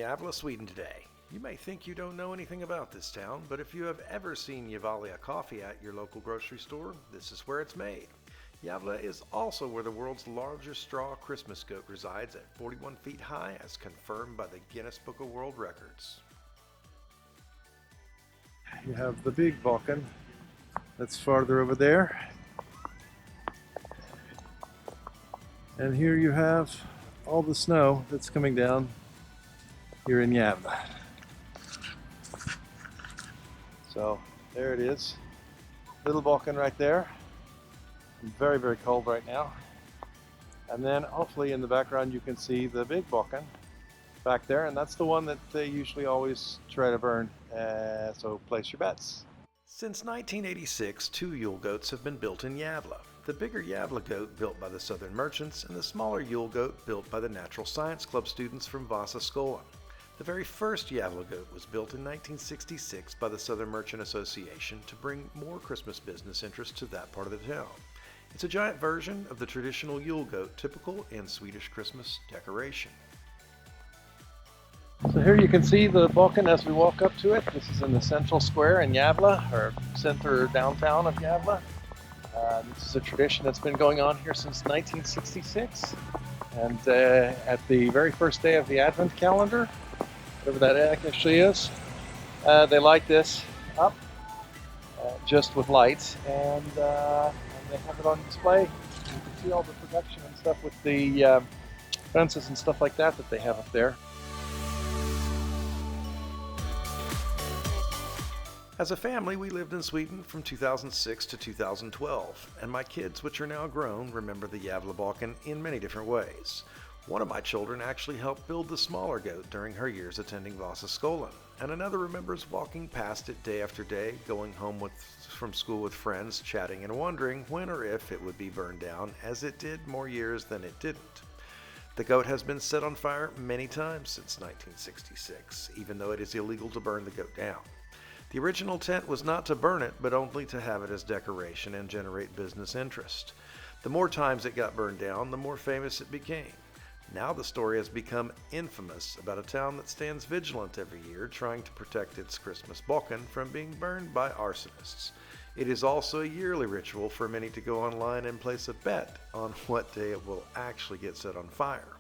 Gävle, Sweden today. You may think you don't know anything about this town, but if you have ever seen Gevalia coffee at your local grocery store, this is where it's made. Gävle is also where the world's largest straw Christmas goat resides at 41 feet high, as confirmed by the Guinness Book of World Records. You have the big Bocken that's farther over there. And here you have all the snow that's coming down here in Gävle. So there it is, little Bocken right there. Very, very cold right now. And then hopefully in the background you can see the big Bocken back there, and that's the one that they usually always try to burn. So place your bets. Since 1986, 2 Yule goats have been built in Gävle. The bigger Gävle goat built by the Southern merchants, and the smaller Yule goat built by the Natural Science Club students from Vasaskolan. The very first Gävle goat was built in 1966 by the Southern Merchant Association to bring more Christmas business interest to that part of the town. It's a giant version of the traditional Yule goat, typical in Swedish Christmas decoration. So here you can see the Bocken as we walk up to it. This is in the central square in Gävle, or center or downtown of Gävle. This is a tradition that's been going on here since 1966. And at the very first day of the Advent calendar, whatever that actually is, they light this up just with lights, and they have it on display. You can see all the production and stuff with the fences and stuff like that they have up there. As a family, we lived in Sweden from 2006 to 2012, and my kids, which are now grown, remember the Gävlebocken in many different ways. One of my children actually helped build the smaller goat during her years attending Vasaskolan, and another remembers walking past it day after day, going home from school with friends, chatting and wondering when or if it would be burned down, as it did more years than it didn't. The goat has been set on fire many times since 1966, even though it is illegal to burn the goat down. The original intent was not to burn it, but only to have it as decoration and generate business interest. The more times it got burned down, the more famous it became. Now the story has become infamous about a town that stands vigilant every year, trying to protect its Christmas Bocken from being burned by arsonists. It is also a yearly ritual for many to go online and place a bet on what day it will actually get set on fire.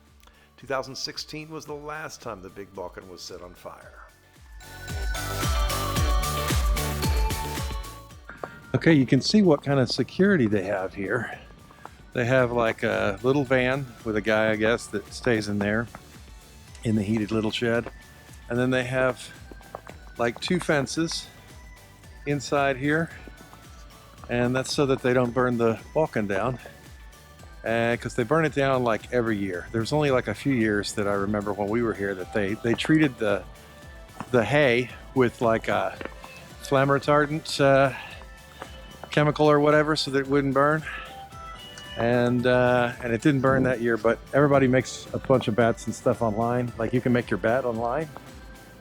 2016 was the last time the big Bocken was set on fire. Okay, you can see what kind of security they have here. They have like a little van with a guy, I guess, that stays in there in the heated little shed. And then they have like 2 fences inside here. And that's so that they don't burn the Bocken down. Because they burn it down like every year. There's only like a few years that I remember when we were here that they treated the hay with like a flame retardant chemical or whatever so that it wouldn't burn, and it didn't burn that year. But everybody makes a bunch of bets and stuff online. Like you can make your bet online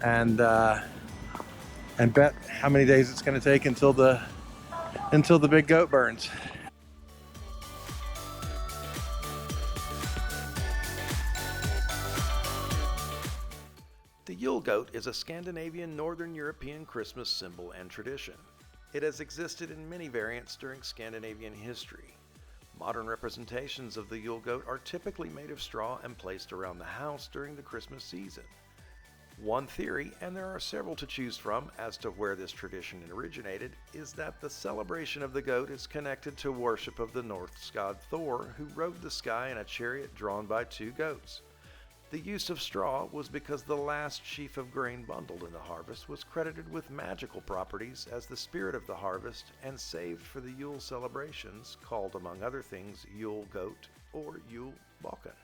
and bet how many days it's going to take until the big goat burns. The Yule goat is a Scandinavian Northern European Christmas symbol and tradition. It has existed in many variants during Scandinavian history. Modern representations of the Yule goat are typically made of straw and placed around the house during the Christmas season. One theory, and there are several to choose from as to where this tradition originated, is that the celebration of the goat is connected to worship of the Norse god Thor, who rode the sky in a chariot drawn by 2 goats. The use of straw was because the last sheaf of grain bundled in the harvest was credited with magical properties as the spirit of the harvest and saved for the Yule celebrations, called among other things Yule goat or Yule Bocken.